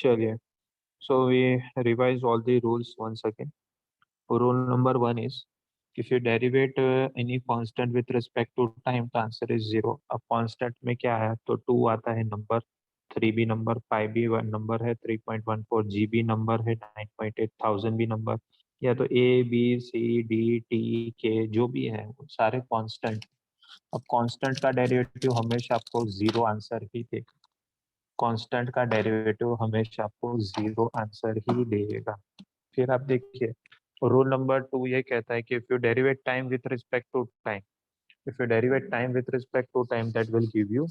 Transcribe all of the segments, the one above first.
चलिए, so we revise all the rules once again. Rule number one is, if you derivate any constant with respect to time, the answer is zero. अब constant में क्या है, तो 2 आता है number, 3 भी नंबर, 5 भी नंबर है, 3.14 जी भी नंबर है, 9.8 थाउजेंड भी नंबर, या तो A B C D T के जो भी है वो सारे कांस्टेंट। अब कांस्टेंट का डेरिवेटिव हमेशा आपको जीरो आंसर ही देगा। कांस्टेंट का डेरिवेटिव हमेशा आपको जीरो आंसर ही देगा। फिर आप देखिए, रूल नंबर टू ये कहता है कि if you derivate time with respect to time, if you derivate time with respect to time, that will give you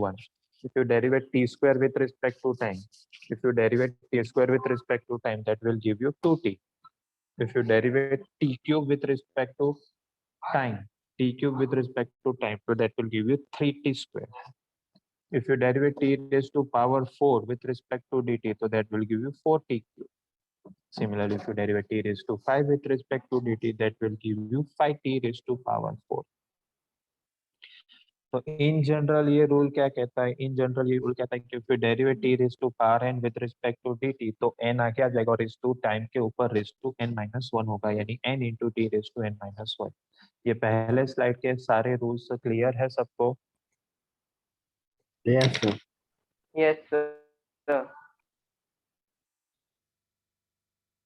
1. If you derivate t square with respect to time, if you derivate t square with respect to time, that will give you 2t. If you derivate t cube with respect to time, t cube with respect to time, so that will give you 3t square. If you derivate t raised to power 4 with respect to dt, so that will give you 4t cube. Similarly, if you derivate t raised to 5 with respect to dt, that will give you 5t raised to power 4. तो in general ये rule क्या कहता है, in general ये rule कहता है कि फिर derivate t raise to power n with respect to d t, तो एन आगे आ जाएगा और रेज टू टाइम के ऊपर raise to n minus one होगा, यानी n into t raise to n minus one. ये पहले स्लाइड के सारे रूल्स क्लियर है सबको? Yes sir. Yes sir.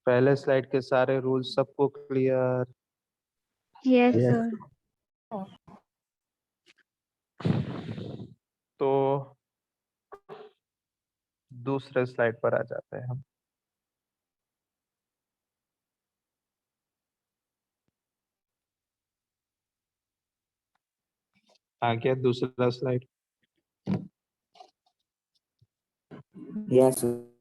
पहले स्लाइड के सारे रूल्स सबको क्लियर? Yes Yes. सर। तो दूसरे स्लाइड पर आ जाते हैं हम। आ गया दूसरा स्लाइड? Yes sir.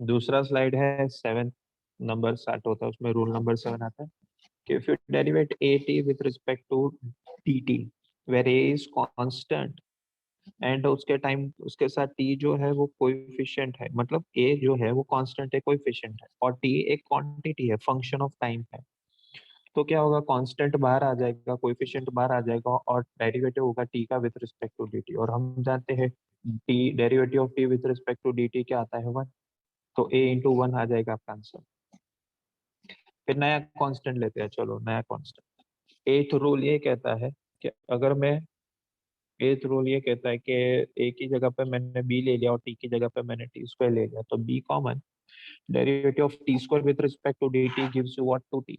दूसरा स्लाइड है 7 नंबर स्टार्ट होता है, उसमें रूल नंबर 7 आता है कि if you derivate at with respect to dt where a is constant and उसके टाइम उसके साथ t जो है वो कोएफिशिएंट है, मतलब a जो है वो कांस्टेंट है, कोएफिशिएंट है, और t एक क्वांटिटी है, फंक्शन ऑफ टाइम है, तो क्या होगा, कांस्टेंट बाहर आ जाएगा, कोएफिशिएंट बाहर आ जाएगा और डेरिवेटिव होगा t का विद रिस्पेक्ट टू dt, और हम जानते हैं t derivative of t with respect to dt क्या आता है, 1, तो a इंटू वन आ जाएगा आपका आंसर। फिर नया कांस्टेंट लेते हैं, चलो नया कांस्टेंट। एथ रूल ये कहता है कि अगर मैं एथ रूल ये कहता है कि ए की जगह पे मैंने बी ले लिया और टी की जगह पे मैंने टी स्क्वायर ले लिया, तो b common, derivative of t square with respect to d t gives you what, 2t,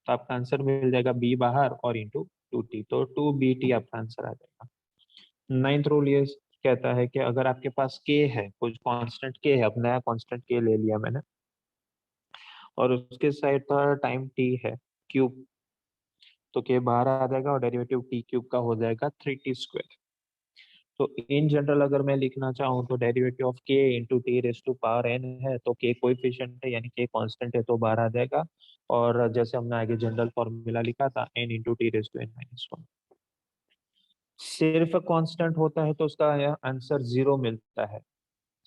तो आपका आंसर मिल जाएगा बी बाहर और इंटू 2t, तो 2bt आपका आंसर आ जाएगा। नाइन्थ रूल ये कहता है कि अगर आपके पास k है, कुछ कांस्टेंट k है, अब नया कांस्टेंट k ले लिया मैंने, और उसके साइड पर टाइम t है क्यूब, तो k बाहर आ जाएगा और डेरिवेटिव t क्यूब का हो जाएगा 3t स्क्वायर। तो इन जनरल अगर मैं लिखना चाहूँ तो derivative of k into t raise to power n है, तो k कोएफिशिएंट है यानी k कांस्टेंट है, तो बाहर आ जाएगा, और जैसे हमने आगे जनरल फॉर्मूला लिखा था n into t raise to n minus one. सिर्फ कांस्टेंट होता है तो उसका आंसर जीरो मिलता है,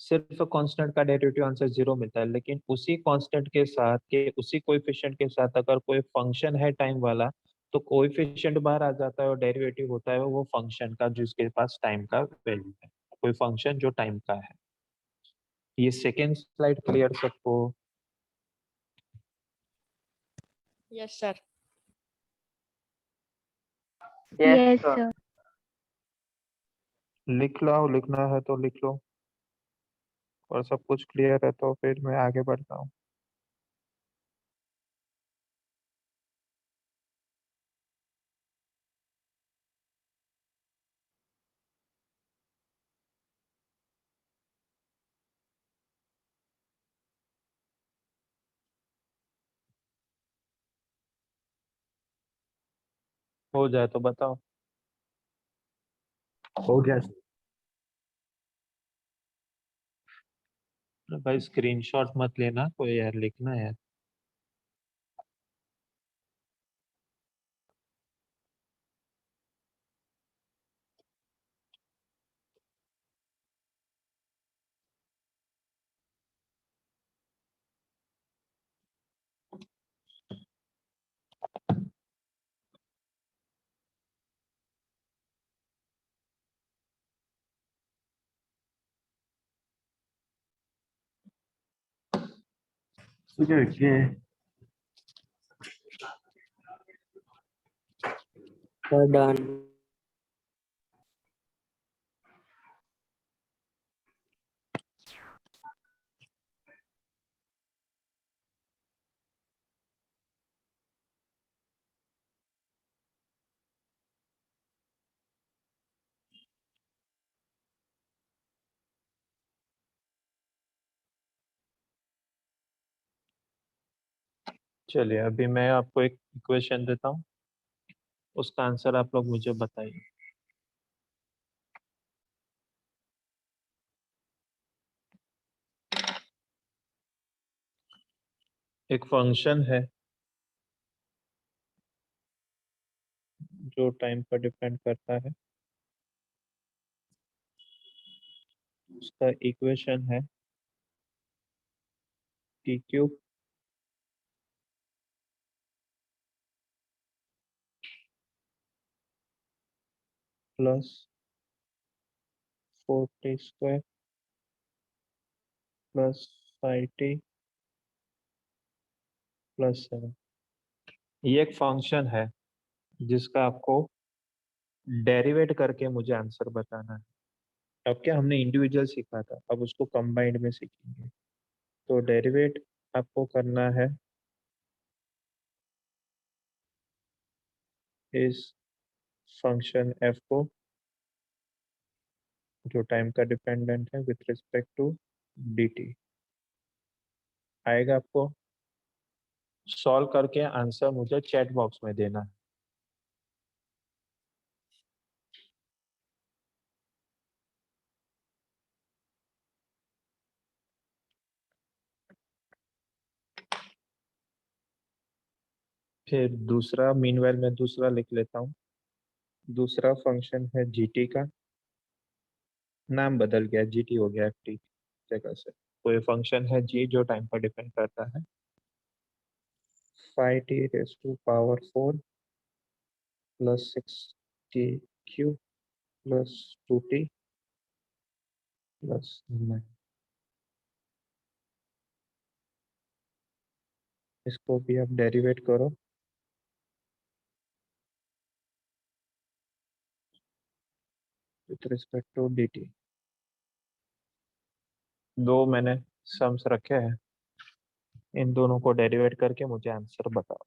सिर्फ कांस्टेंट का डेरिवेटिव आंसर जीरो मिलता है, लेकिन उसी कांस्टेंट के साथ के उसी कोएफिशिएंट के साथ अगर कोई फंक्शन है टाइम वाला, तो कोएफिशिएंट बाहर आ जाता है और डेरिवेटिव होता है वो फंक्शन का जिसके पास टाइम का वैल्यू है, कोई फंक्शन जो टाइम का है। ये सेकेंड स्लाइड क्लियर सबको? Yes sir. Yes sir. Sir. लिख लो, लिखना है तो लिख लो, और सब कुछ क्लियर है तो फिर मैं आगे बढ़ता हूँ। हो जाए तो बताओ। हो गया सर। भाई स्क्रीनशॉट मत लेना कोई यार, लिखना है। Okay. Sir, done. चलिए अभी मैं आपको एक इक्वेशन देता हूँ, उसका आंसर आप लोग मुझे बताइए। एक फंक्शन है जो टाइम पर डिपेंड करता है, उसका इक्वेशन है T cube plus 4t² plus 5t plus 7। ये एक फंक्शन है जिसका आपको डेरिवेट करके मुझे आंसर बताना है। अब क्या हमने इंडिविजुअल सीखा था, अब उसको कंबाइंड में सीखेंगे। तो डेरिवेट आपको करना है इस फंक्शन f को जो टाइम का डिपेंडेंट है विथ रिस्पेक्ट टू dt। आएगा आपको, सॉल्व करके आंसर मुझे चैट बॉक्स में देना है। फिर दूसरा, मीनवाइल मैं दूसरा लिख लेता हूँ। दूसरा फंक्शन है gt का, नाम बदल गया, gt हो गया ft जगह से। तो ये फंक्शन है g जो टाइम पर डिपेंड करता है। 5t⁴ plus 6t³ plus 2t plus 9। इसको भी आप डेरिवेट करो विथ रिस्पेक्ट टू dt। दो मैंने सम्स रखे हैं, इन दोनों को डेरिवेट करके मुझे आंसर बताओ।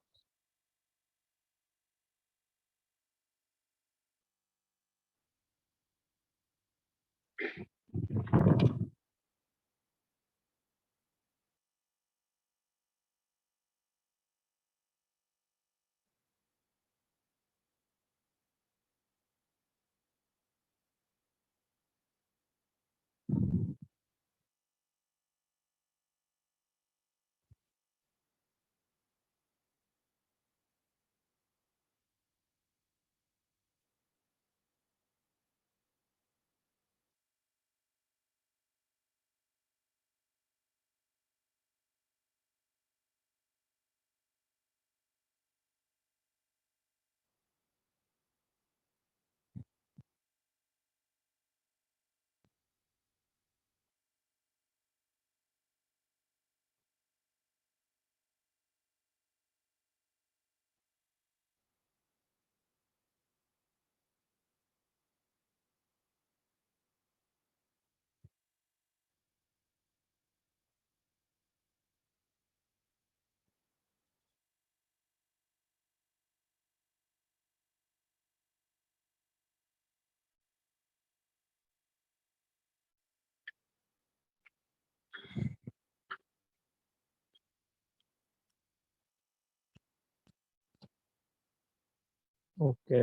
ओके,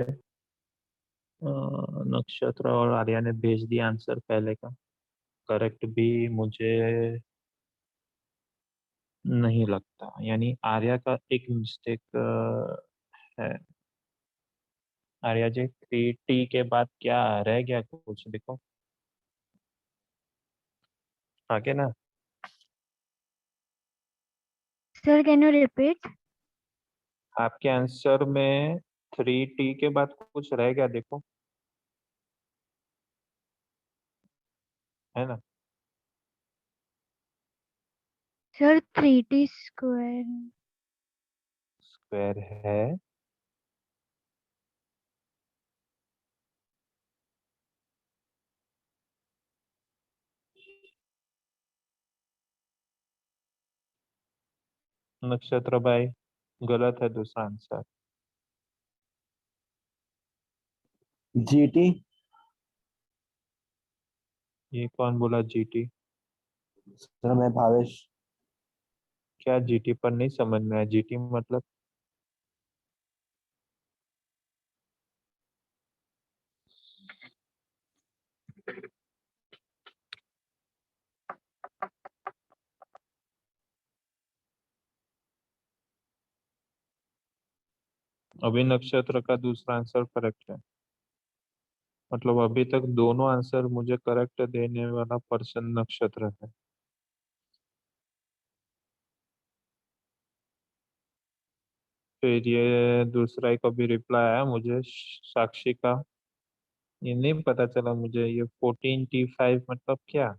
नक्षत्र और आर्या ने भेज दिया आंसर पहले का। करेक्ट भी मुझे नहीं लगता, यानी आर्या का एक मिस्टेक है। आर्या जी, 3t के बाद क्या रह गया, कुछ देखो आगे ना। Sir, can you repeat? आपके आंसर में 3t के बाद कुछ रह गया देखो, है ना। Sir 3t square. स्क्वायर है। नक्षत्र भाई गलत है दूसरा आंसर। GT। ये कौन बोला जीटी? सर मैं भावेश। क्या जीटी पर नहीं समझ में आया, जीटी मतलब? अभी नक्षत्र का दूसरा आंसर करेक्ट है। मतलब अभी तक दोनों आंसर मुझे करेक्ट देने वाला पर्सन नक्षत्र है। फिर ये दूसरा एक अभी रिप्लाई आया मुझे साक्षी का। ये नहीं पता चला मुझे, ये 14T5 मतलब क्या?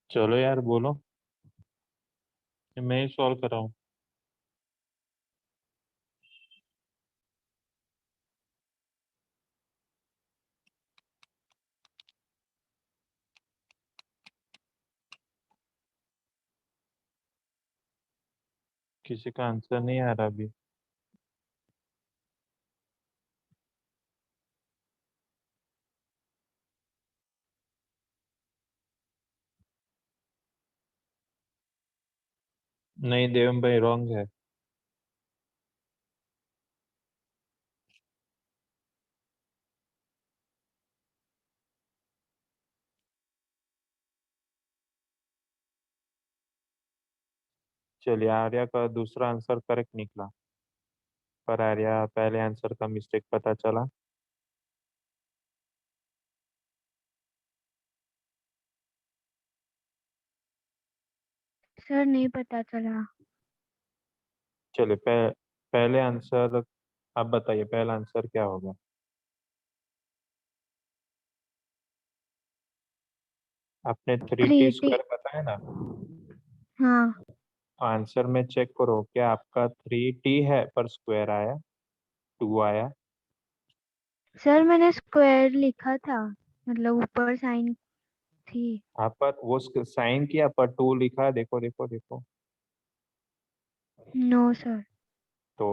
चलो यार बोलो, मैं ही सॉल्व कर रहा हूँ। किसी का आंसर नहीं आ रहा अभी। नहीं देवम भाई रॉन्ग है। चलिए आर्या का दूसरा आंसर करेक्ट निकला, पर आर्या पहले आंसर का मिस्टेक पता चला। सर नहीं पता चला। चलिए पहले आंसर आप बताइए, पहला आंसर क्या होगा? आपने 3T 3t। स्क्वायर बताया ना, हाँ तो आंसर में चेक करो क्या आपका 3T है पर स्क्वायर आया, 2 आया। सर मैंने स्क्वायर लिखा था, मतलब ऊपर साइन थी। आप पर वो साइन किया पर 2 लिखा है, देखो देखो देखो। No sir. तो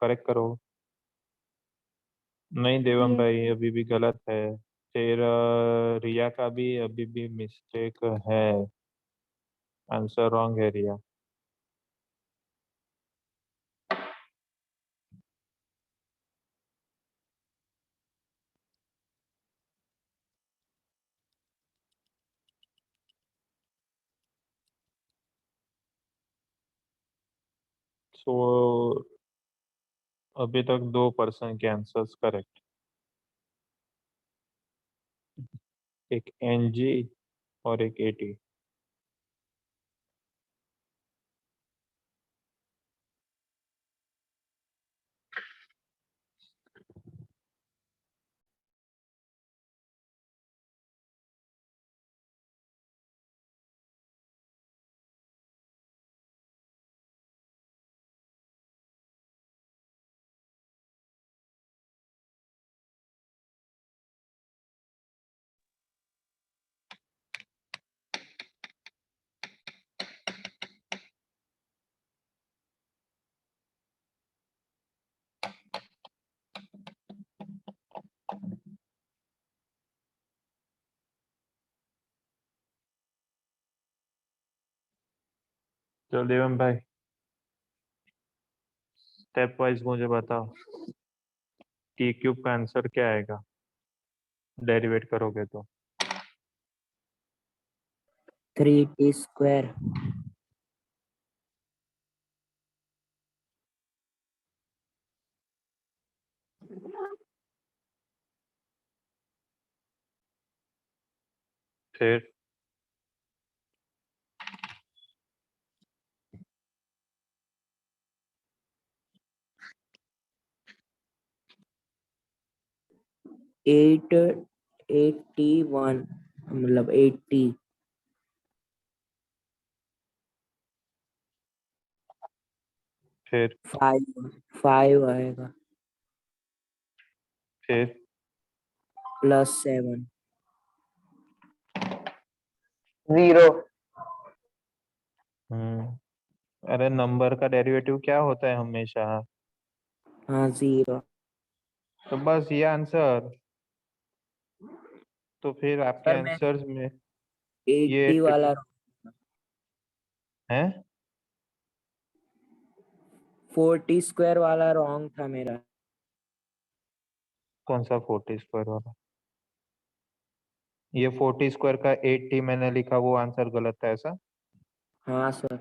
करेक्ट करो। नहीं देवम यस भाई सर। अभी भी गलत है। फिर रिया का भी अभी भी मिस्टेक है, आंसर रॉन्ग है रिया। सो अभी तक 2 पर्सन के आंसर्स करेक्ट, एक NG और एक AT। चलो देवम भाई स्टेप वाइज मुझे बताओ, T³ का आंसर क्या आएगा डेरिवेट करोगे तो? 3t square. फिर 81 मतलब 80। फिर 5 आएगा फिर +7। 0 अरे नंबर का डेरिवेटिव क्या होता है हमेशा? हाँ 0। तो बस ये आंसर। तो फिर आपके सर मैं आंसर्स में 80 ये वाला है 40 स्क्वायर वाला रॉन्ग था मेरा। कौन सा 40 स्क्वायर वाला? ये 40 स्क्वायर का 80 मैंने लिखा, वो आंसर गलत था ऐसा? हाँ सर।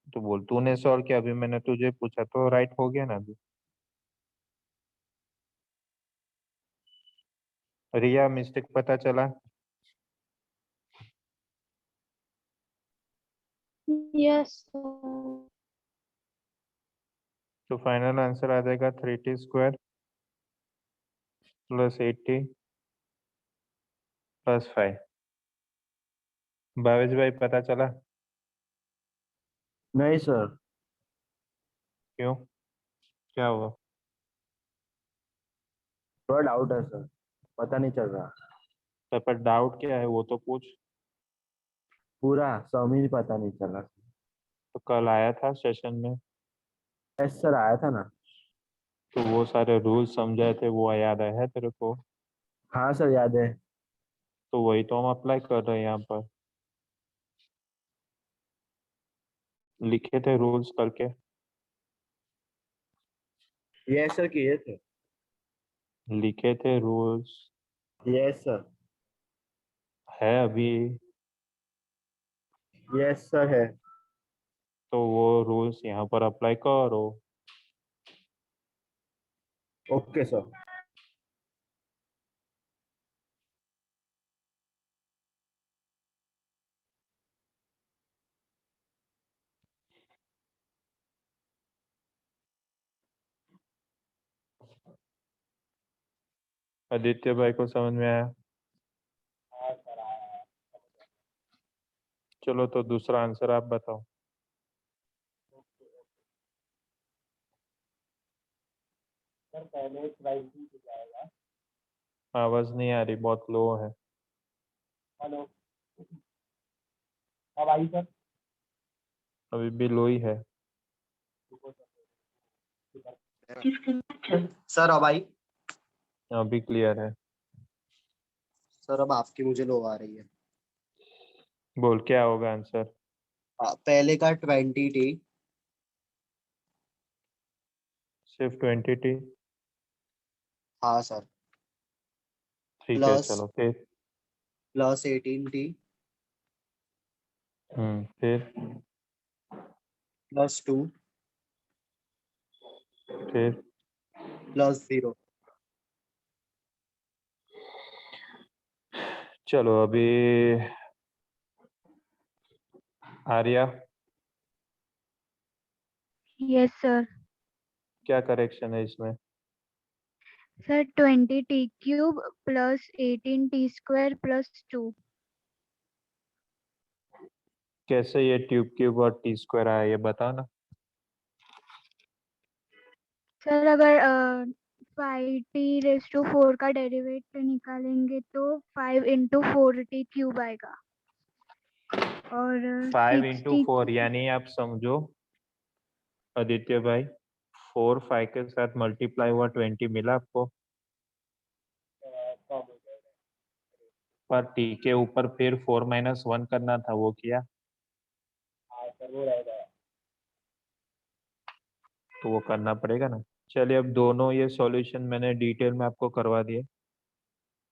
तो बोल, तूने सॉल्व किया, अभी मैंने तुझे पूछा तो राइट हो गया ना अभी। रिया, मिस्टेक पता चला? यस तो फाइनल आंसर आ जाएगा 3t स्क्वायर +80 +5। भावेश भाई पता चला? नहीं सर, क्यों, क्या हुआ? थोड़ा डाउट है सर, पता नहीं चल रहा। पर डाउट क्या है वो तो पूछ। पूरा सम ही पता नहीं चला। तो कल आया था सेशन में, यस सर, आया था ना। तो वो सारे रूल्स समझाए थे, वो याद है तेरे को? हाँ सर, याद है। तो वही तो हम अप्लाई कर रहे हैं यहाँ पर। लिखे थे रूल्स करके। यस सर, किए थे। लिखे थे रूल्स। Yes sir. है अभी। यस सर है। तो वो रूल्स यहाँ पर अप्लाई करो। Okay sir. आदित्य भाई को समझ में आया? चलो तो दूसरा आंसर आप बताओ। आवाज नहीं आ रही, बहुत लो है। अभी भी लो ही है। सर अब आई। अभी क्लियर है। सर अब आपकी मुझे लो आ रही है। बोल क्या होगा आंसर? पहले का 20t सिर्फ 20t? हाँ सर। ठीक है प्लस चलो फिर। +18t फिर +2 फिर +0। चलो अभी आर्या, यस सर। क्या करेक्शन है इसमें? Sir 20t³ +18t² +2। कैसे ये ट्यूब क्यूब और टी स्क्वायर आया ये बताओ ना। सर अगर 5t⁴ का डेरिवेट निकालेंगे तो 5 × 4t³ आएगा। और 5 × 4 6t³ यानी आप समझो आदित्य भाई, 4 5 के साथ मल्टीप्लाई हुआ 20 मिला आपको, पर टी के ऊपर फिर 4 - 1 करना था, वो किया? तो वो करना पड़ेगा ना। चलिए, अब दोनों ये सॉल्यूशन मैंने डिटेल में आपको करवा दिए,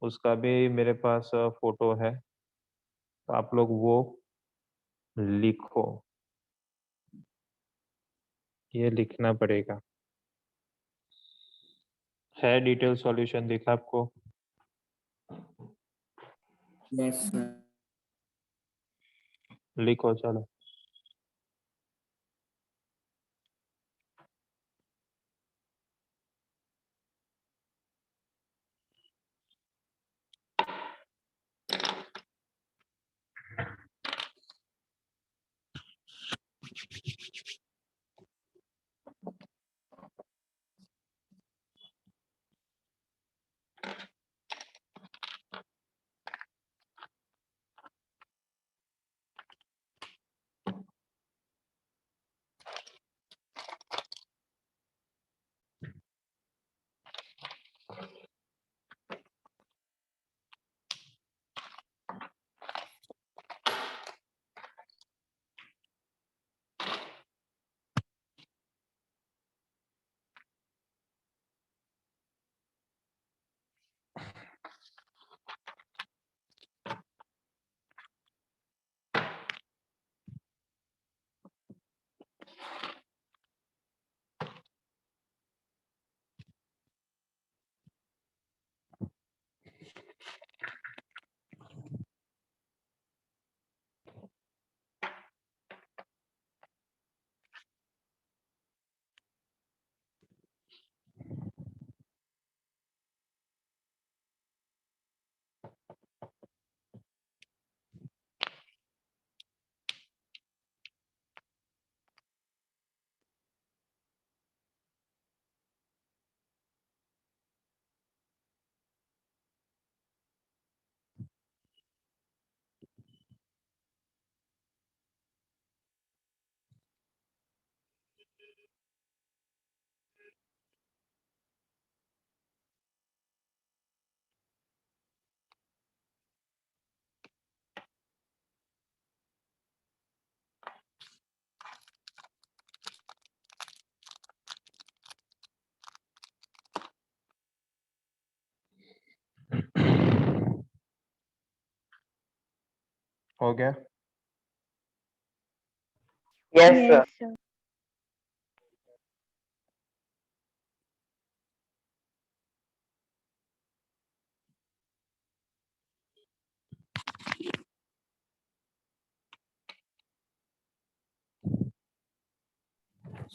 उसका भी मेरे पास फोटो है, तो आप लोग वो लिखो, ये लिखना पड़ेगा। है डिटेल सॉल्यूशन दिखा आपको? Yes, sir. लिखो चलो। हो गया? Yes, sir. Yes, sir.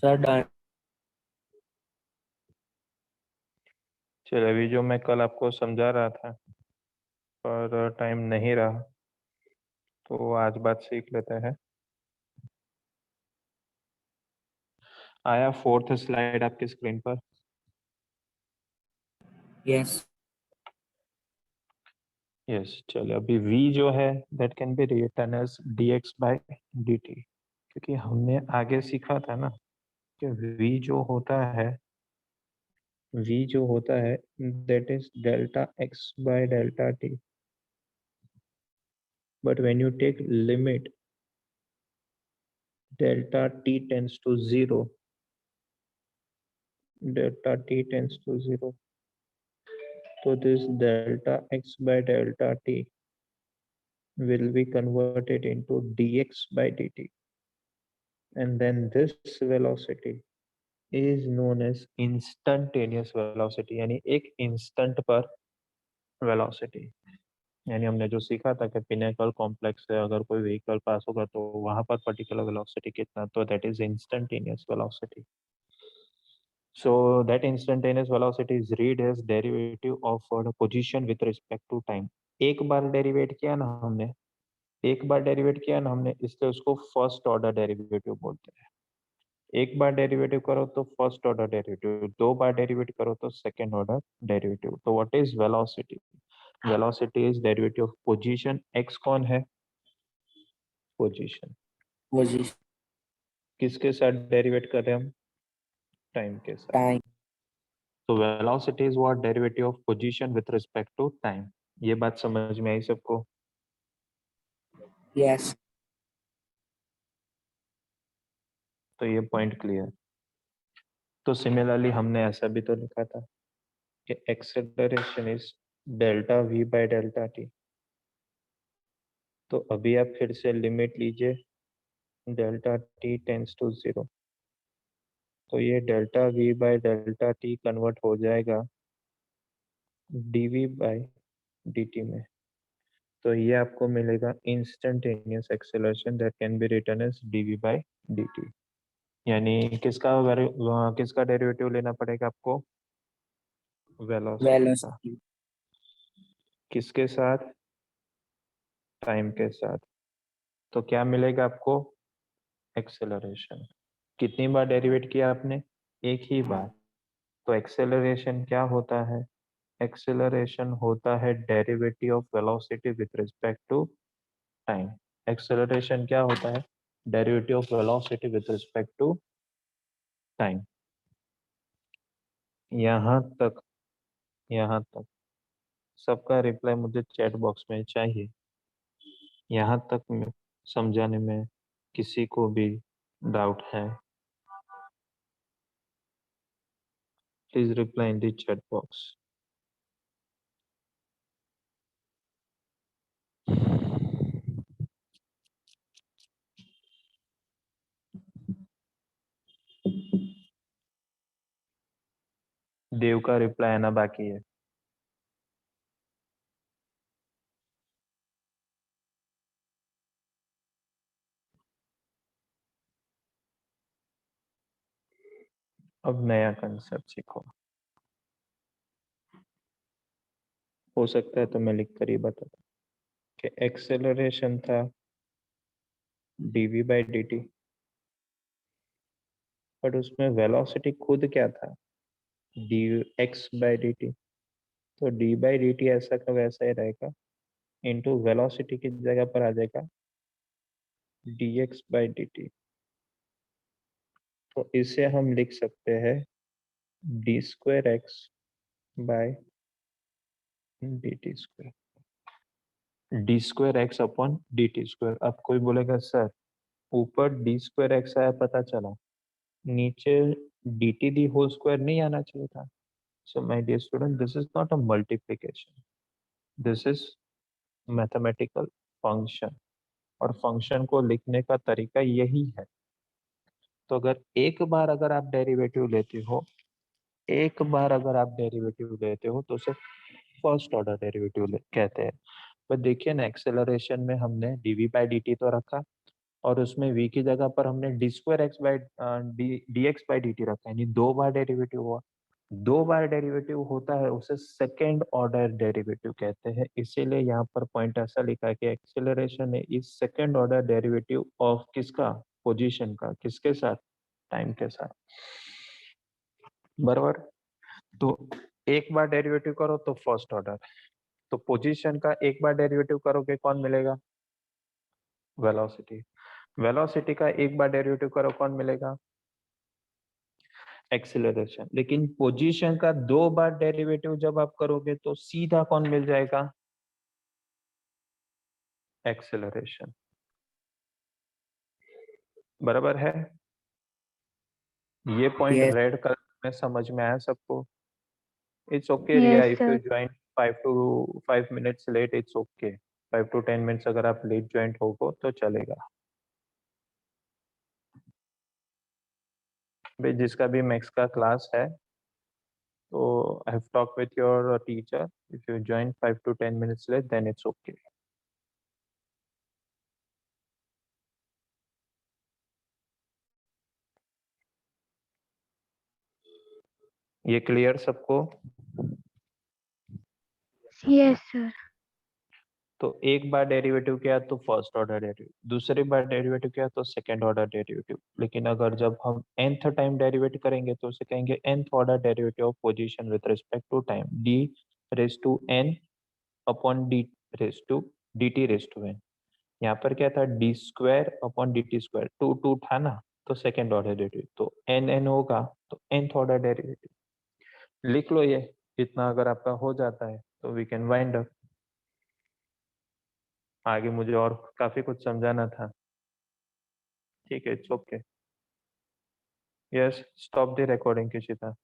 Sir, done. चलो, अभी जो मैं कल आपको समझा रहा था पर टाइम नहीं रहा, तो आज बात सीख लेते हैं। आया फोर्थ स्लाइड आपकी स्क्रीन पर? Yes. यस, चलो अभी v जो है that can be written as dx by dt, क्योंकि हमने आगे सीखा था ना कि v जो होता है that is delta x by delta t, but when you take limit delta t tends to 0, delta t tends to 0, so this delta x by delta t will be converted into dx by dt, and then this velocity is known as instantaneous velocity, यानी एक instant पर velocity. यानी हमने जो सीखा था कि pinnacle complex से अगर कोई व्हीकल पास होगा तो वहां पर पर्टिकुलर वेलोसिटी कितना, तो that is instantaneous velocity. So that instantaneous velocity is read as derivative of the position with respect to time। एक बार डेरिवेट किया ना हमने, इसलिए उसको फर्स्ट ऑर्डर डेरिवेटिव बोलते हैं। एक बार डेरिवेटिव करो तो फर्स्ट ऑर्डर डेरिवेटिव, दो बार डेरिवेट करो तो सेकंड ऑर्डर डेरिवेटिव। तो what is velocity? Velocity is derivative of position. X कौन है? पोजीशन। Position. किसके साथ डेरिवेट कर रहे हैं हम? टाइम के साथ। Time. तो velocity is what? Derivative of position with respect to time. ये बात समझ में आई सबको? Yes. तो ये पॉइंट क्लियर। तो सिमिलरली हमने ऐसा भी तो लिखा था कि acceleration is delta we by delta T. तो अभी आप फिर से लिमिट लीजिए डेल्टा टी टेंस टू 0, तो ये delta we by delta T convert हो जाएगा डीवी बाय dt में। तो ये आपको मिलेगा instantaneous acceleration that can be written as dv by dt। यानी किसका डेरिवेटिव लेना पड़ेगा आपको? वेलोसिटी का। वेलोसिटी। किसके साथ? टाइम के साथ। तो क्या मिलेगा आपको? एक्सेलरेशन। कितनी बार डेरिवेट किया आपने? एक ही बार। तो एक्सेलरेशन क्या होता है? एक्सेलरेशन होता है derivative of velocity with respect to time. Acceleration क्या होता है? Derivative of velocity with respect to time. यहाँ तक सबका रिप्लाई मुझे चैट बॉक्स में चाहिए। यहाँ तक में समझाने में किसी को भी डाउट है? Please reply in the chat box. Dev का रिप्लाई आना बाकी है। अब नया कंसेप्ट सीखो। हो सकता है तो मैं लिख कर ही बताता कि एक्सेलरेशन था dv बाई dt, बट उसमें वेलोसिटी खुद क्या था? dx by dt। तो d बाई dt ऐसा का वैसा ही रहेगा, इंटू वेलोसिटी की जगह पर आ जाएगा dx बाई dt। तो इसे हम लिख सकते हैं d square x by d t square, d square x upon d t square. अब कोई बोलेगा सर ऊपर डी स्क्वायर एक्स आया पता चला, नीचे d t the whole square नहीं आना चाहिए था? So my dear student, this is not a multiplication, this is mathematical function, और फंक्शन को लिखने का तरीका यही है। तो अगर एक बार अगर आप डेरिवेटिव लेते हो, एक बार अगर आप डेरिवेटिव लेते हो तो उसे फर्स्ट ऑर्डर डेरिवेटिव कहते हैं। पर देखिए ना, एक्सेलरेशन में हमने dv बाई dt तो रखा, और उसमें v की जगह पर हमने D square x by D x by D T रखा, यानी दो बार डेरिवेटिव हुआ। दो बार डेरिवेटिव होता है उसे सेकेंड ऑर्डर डेरिवेटिव कहते हैं। इसीलिए यहाँ पर पॉइंट ऐसा लिखा है कि acceleration is second order derivative of किसका? पोजीशन का। किसके साथ? टाइम के साथ। बराबर। तो एक बार डेरिवेटिव करो तो फर्स्ट ऑर्डर, तो पोजीशन का एक बार डेरिवेटिव करोगे कौन मिलेगा? वेलोसिटी। वेलोसिटी का एक बार डेरिवेटिव करो कौन मिलेगा? एक्सीलरेशन। लेकिन पोजीशन का दो बार डेरिवेटिव जब आप करोगे तो सीधा कौन मिल जाएगा? एक्सीलरेशन। बराबर है? ये पॉइंट Yes. रेड कलर में समझ में आया सबको? It's okay Riya, Yes, if you sir. Join 5 late, it's okay. 5 to 10 minutes अगर आप लेट ज्वाइन हो तो चलेगा भाई। जिसका भी मैथ्स का क्लास है तो I have talk with your teacher, if you join 5 to 10 minutes late then it's okay. ये क्लियर सबको? Yes, sir. तो एक बार डेरिवेटिव किया तो फर्स्ट ऑर्डर डेरिवेटिव, दूसरी बार डेरिवेटिव किया तो सेकंड ऑर्डर डेरिवेटिव। लेकिन अगर जब हम nth टाइम डेरिवेट करेंगे तो उसे कहेंगे nth order derivative of position with respect to time, d raise to n upon d raise to dt raise to n। यहाँ पर क्या था? D square upon d t square, two two था ना, तो सेकेंड ऑर्डर डेरिवेटिव, तो n होगा तो nth ऑर्डर डेरिवेटिव। लिख लो ये, इतना अगर आपका हो जाता है तो वी कैन वाइंड अप। आगे मुझे और काफी कुछ समझाना था। ठीक है, it's okay. Yes, stop the recording किशिता।